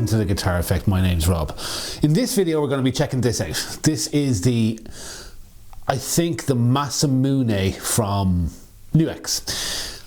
welcome to the Guitar Effect. My name's Rob. In this video we're going to be checking this out. This is the Masamune from NUX.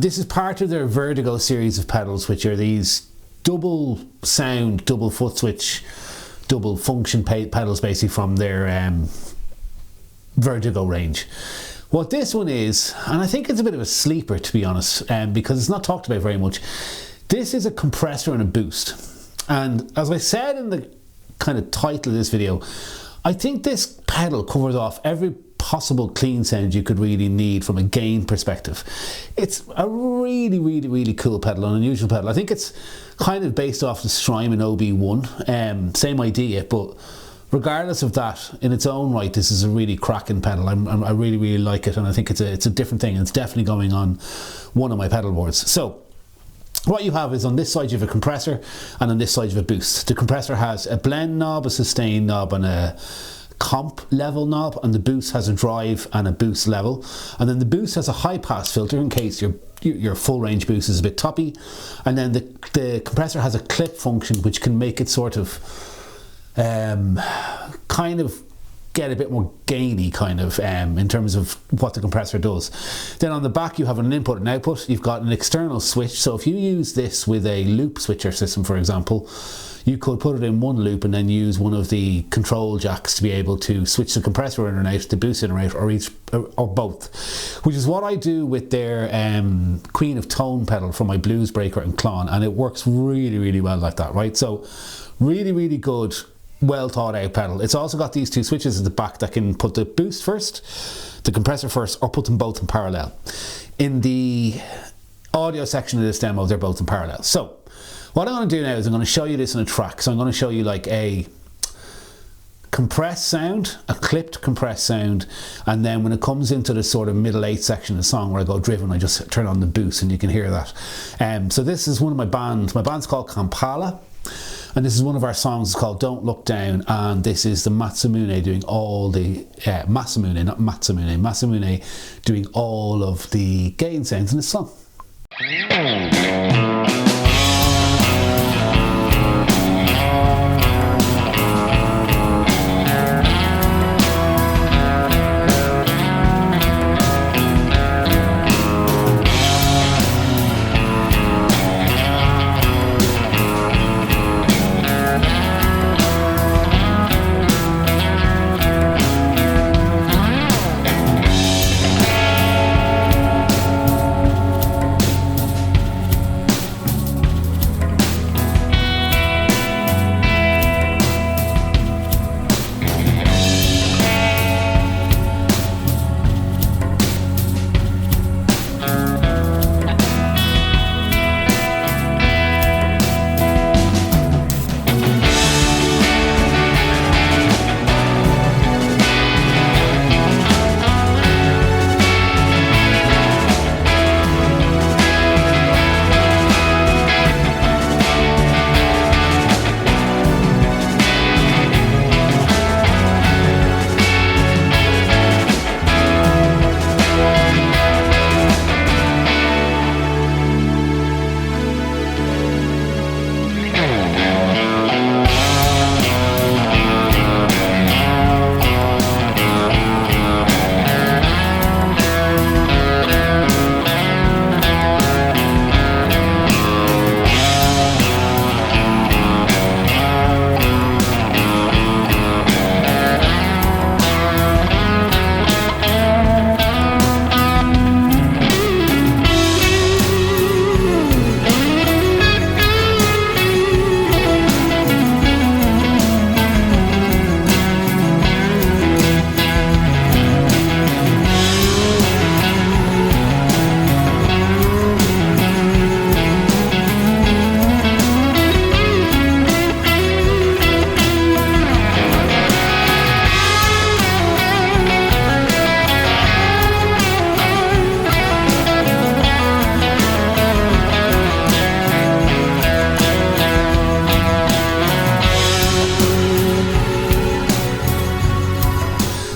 This is part of their Verdugo series of pedals, which are these double sound, double foot switch, double function pedals basically from their Verdugo range. What this one is, and I think it's a bit of a sleeper to be honest, because it's not talked about very much. This is a compressor and a boost. And as I said in the kind of title of this video, I think this pedal covers off every possible clean sound you could really need from a gain perspective. It's a really cool pedal, an unusual pedal. I think it's kind of based off the Strymon OB1, same idea, but regardless of that, in its own right, this is a really cracking pedal. I really like it, and I think it's a different thing, and it's definitely going on one of my pedal boards. So what you have is on this side you have a compressor, and on this side you have a boost. The compressor has a blend knob, a sustain knob, and a comp level knob, and the boost has a drive and a boost level, and then the boost has a high pass filter in case your full range boost is a bit toppy, and then the compressor has a clip function which can make it sort of kind of get a bit more gainy kind of in terms of what the compressor does. Then on the back you have an input and output. You've got an external switch, so if you use this with a loop switcher system, for example, you could put it in one loop and then use one of the control jacks to be able to switch the compressor in and out, the boost in and out, or both, which is what I do with their Queen of Tone pedal for my blues breaker and Klon, and it works really well like that, right? So really good, well thought out pedal. It's also got these two switches at the back that can put the boost first, the compressor first, or put them both in parallel. In the audio section of this demo, they're both in parallel. So what I'm going to do now is I'm going to show you this on a track. So I'm going to show you like a compressed sound, a clipped compressed sound, and then when it comes into the sort of middle 8 section of the song where I go driven, I just turn on the boost and you can hear that. So this is one of my band's called Kampala, and this is one of our songs. It's called Don't Look Down, and this is the Masamune doing all the Masamune, not Masamune, Masamune doing all of the gain sounds in this song.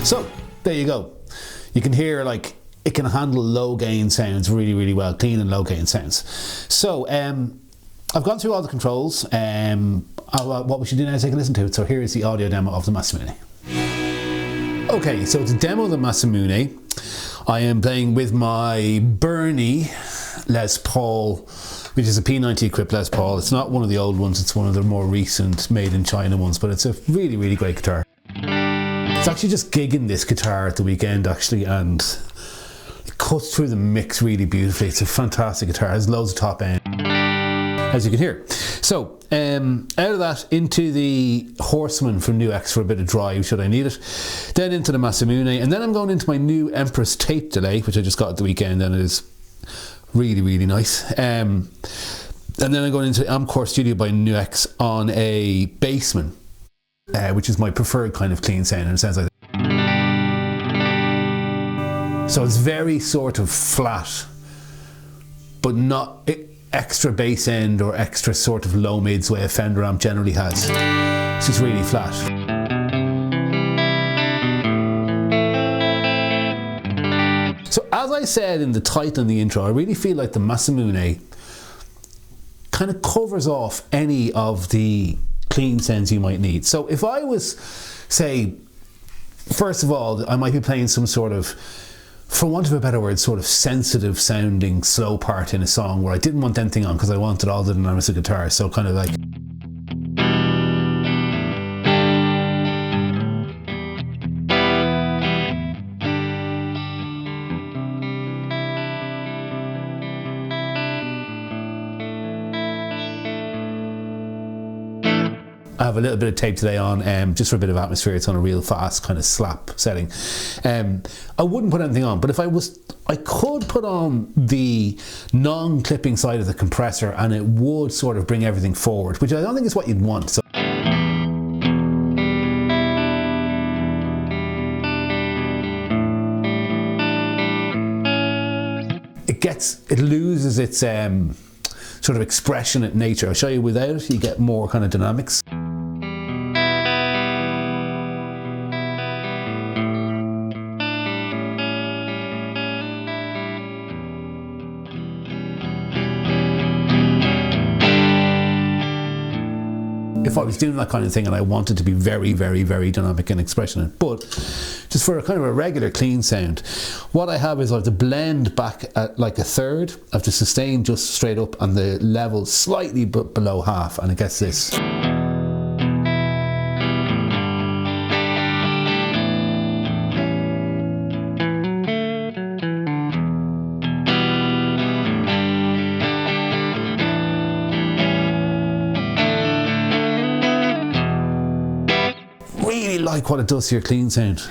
So there you go. You can hear like it can handle low gain sounds really well, clean and low gain sounds. So I've gone through all the controls. What we should do now is take a listen to it. So here is the audio demo of the Masamune. Okay, so it's a demo of the Masamune. I am playing with my Bernie Les Paul, which is a P90 equipped Les Paul. It's not one of the old ones, it's one of the more recent made in China ones, but it's a really, really great guitar. It's actually just gigging this guitar at the weekend actually, and it cuts through the mix really beautifully. It's a fantastic guitar, it has loads of top end, as you can hear. So out of that into the Horseman from NUX for a bit of drive should I need it, then into the Masamune, and then I'm going into my new Empress tape delay, which I just got at the weekend, and it is really, really nice. And then I'm going into Amcore Studio by NUX on a Bassman, which is my preferred kind of clean sound, and it sounds like that. So it's very sort of flat, but not extra bass end or extra sort of low mids way a Fender amp generally has. It's just really flat. So as I said in the title and the intro, I really feel like the Masamune kind of covers off any of the clean sounds you might need. So if I was, say, first of all, I might be playing some sort of, for want of a better word, sort of sensitive sounding slow part in a song where I didn't want anything on because I wanted all the dynamics of guitar, so kind of like I have a little bit of tape today on just for a bit of atmosphere. It's on a real fast kind of slap setting. I wouldn't put anything on, but if I could put on the non-clipping side of the compressor, and it would sort of bring everything forward, which I don't think is what you'd want. So it loses its sort of expressionate nature. I'll show you without it, you get more kind of dynamics. If I was doing that kind of thing and I wanted to be very, very, very dynamic and expressionate, but just for a kind of a regular clean sound, what I have is I have the blend back at like a third, I have the sustain just straight up, and the level slightly below half, and it gets this. Really like what it does to your clean sound.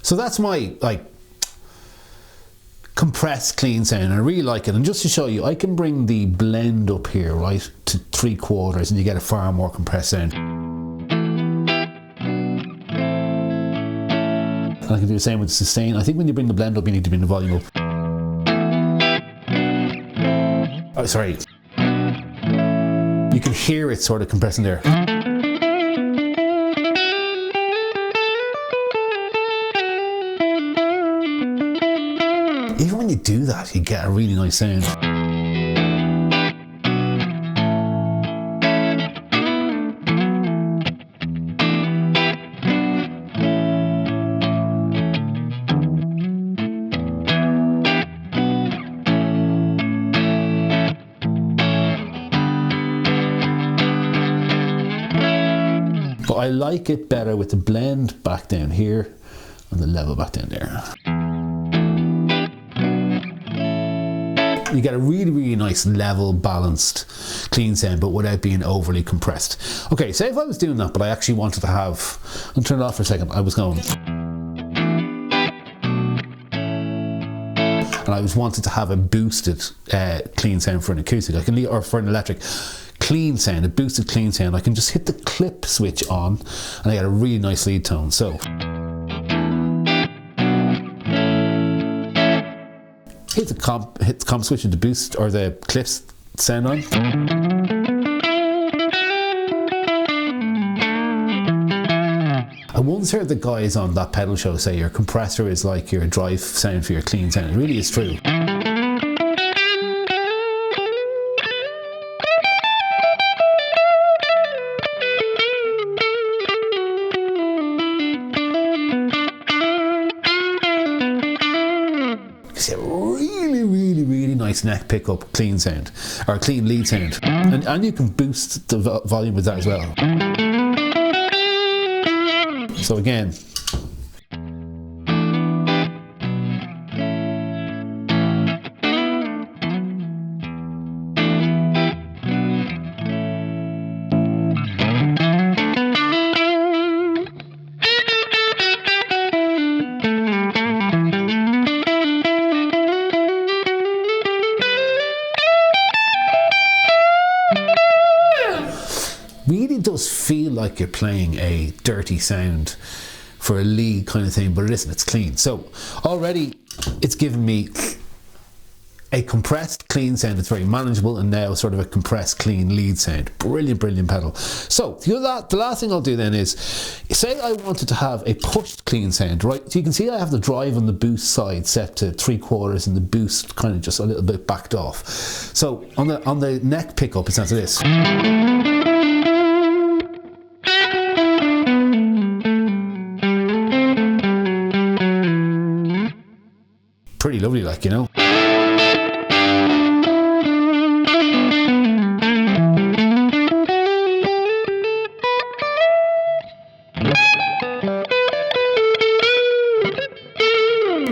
So that's my compressed clean sound, and I really like it. And just to show you, I can bring the blend up here, right, to 3/4, and you get a far more compressed sound. And I can do the same with the sustain. I think when you bring the blend up, you need to bring the volume up. Oh, sorry. You can hear it sort of compressing there. Even when you do that, you get a really nice sound. But I like it better with the blend back down here and the level back down there. You get a really, really nice level, balanced, clean sound, but without being overly compressed. Okay, say if I was doing that, but I actually wanted to have, I'll turn it off for a second, I was going, and I was wanted to have a boosted clean sound for an acoustic, or for an electric. clean sound, a boosted clean sound, I can just hit the clip switch on and I get a really nice lead tone. So hit the comp switch and the boost or the clips sound on. I once heard the guys on that pedal show say your compressor is like your drive sound for your clean sound. It really is true. It's a really nice neck pickup clean sound, or clean lead sound. And you can boost the volume with that as well. So again, really does feel like you're playing a dirty sound for a lead kind of thing, but it isn't, it's clean. So already it's given me a compressed clean sound that's very manageable, and now sort of a compressed clean lead sound. Brilliant pedal. So the last thing I'll do then is, say I wanted to have a pushed clean sound, right? So you can see I have the drive on the boost side set to 3/4 and the boost kind of just a little bit backed off. So on the neck pickup it sounds like this. Pretty lovely, like, you know.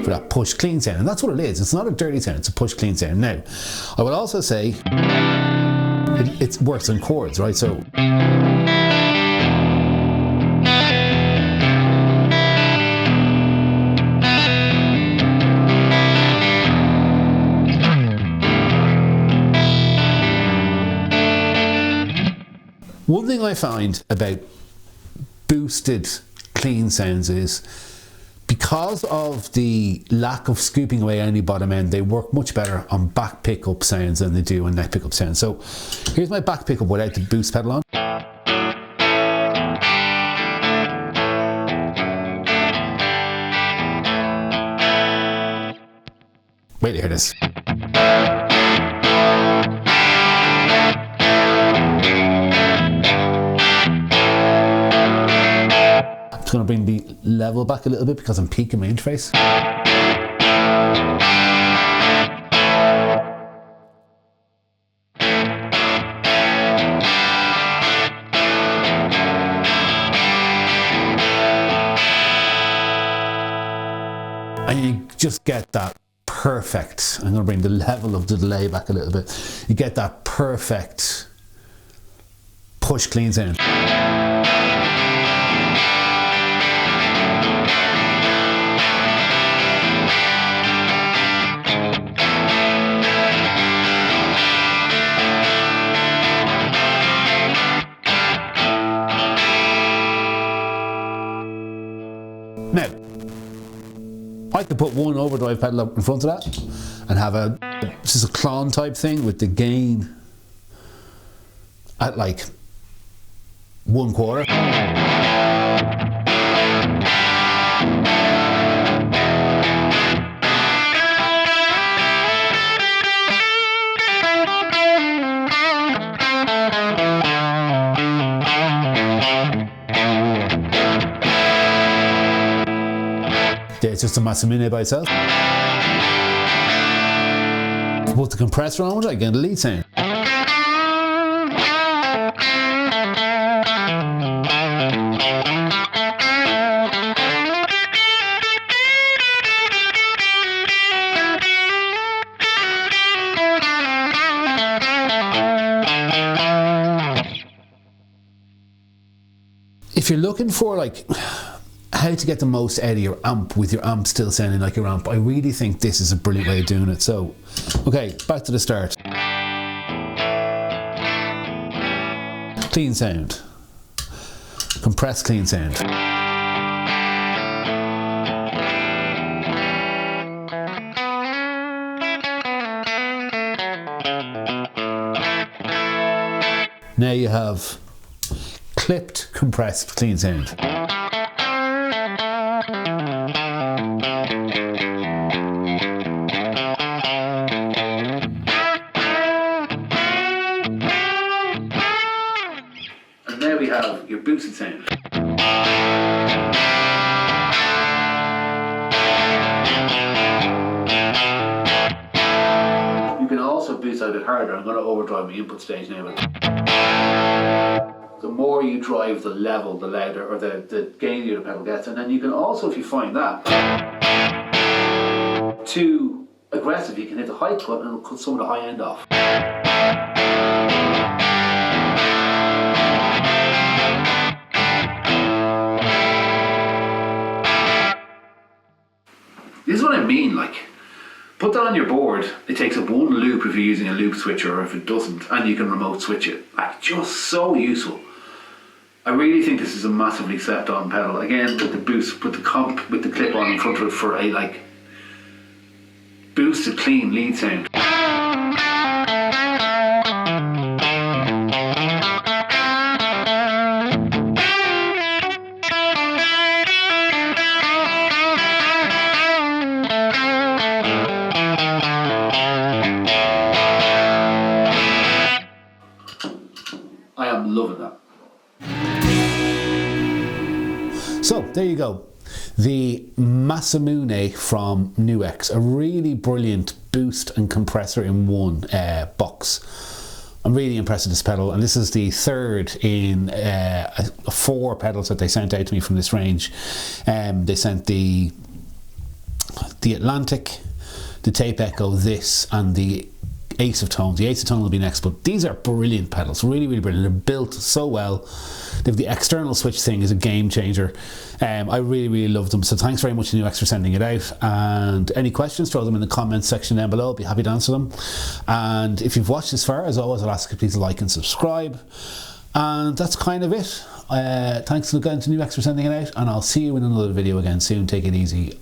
For that push clean sound, and that's what it is. It's not a dirty sound, it's a push clean sound. Now, I would also say it works on chords, right? So one thing I find about boosted clean sounds is, because of the lack of scooping away any bottom end, they work much better on back pickup sounds than they do on neck pickup sounds. So here's my back pickup without the boost pedal on. Wait to hear this. Going to bring the level back a little bit because I'm peaking my interface. And you just get that perfect, I'm going to bring the level of the delay back a little bit. You get that perfect push clean sound. Now, I could put one overdrive pedal up in front of that and have this is a clone type thing with the gain at like 1/4. It's just a Masamune by itself. Put the compressor on it, I get a lead sound. If you're looking for like how to get the most out of your amp with your amp still sounding like your amp, I really think this is a brilliant way of doing it. So, okay, back to the start. clean sound, compressed clean sound. Now you have clipped, compressed, clean sound. And now we have your boosted sound. You can also boost out a bit harder. I'm going to overdrive my input stage now. The more you drive the level, the louder, or the gainier the pedal gets. And then you can also, if you find that too aggressive, you can hit the high cut and it'll cut some of the high end off. This is what I mean, like, put that on your board. It takes up one loop if you're using a loop switcher, or if it doesn't, and you can remote switch it. Like, just so useful. I really think this is a massively stepped on pedal. Again, with the boost, with the comp, with the clip on in front of it for a like boosted clean lead sound. I am loving that. So there you go, the Masamune from NUX, a really brilliant boost and compressor in one box. I'm really impressed with this pedal, and this is the third in 4 pedals that they sent out to me from this range. They sent the Atlantic, the Tape Echo, this, and the Ace of Tone. The Ace of Tone will be next, but these are brilliant pedals, really, really brilliant. They're built so well. The external switch thing is a game changer. I really, really love them. So thanks very much to NUX for sending it out. And any questions, throw them in the comments section down below. I'll be happy to answer them. And if you've watched this far, as always, I'll ask you please to like and subscribe. And that's kind of it. Thanks again to NUX for sending it out, and I'll see you in another video again soon. Take it easy.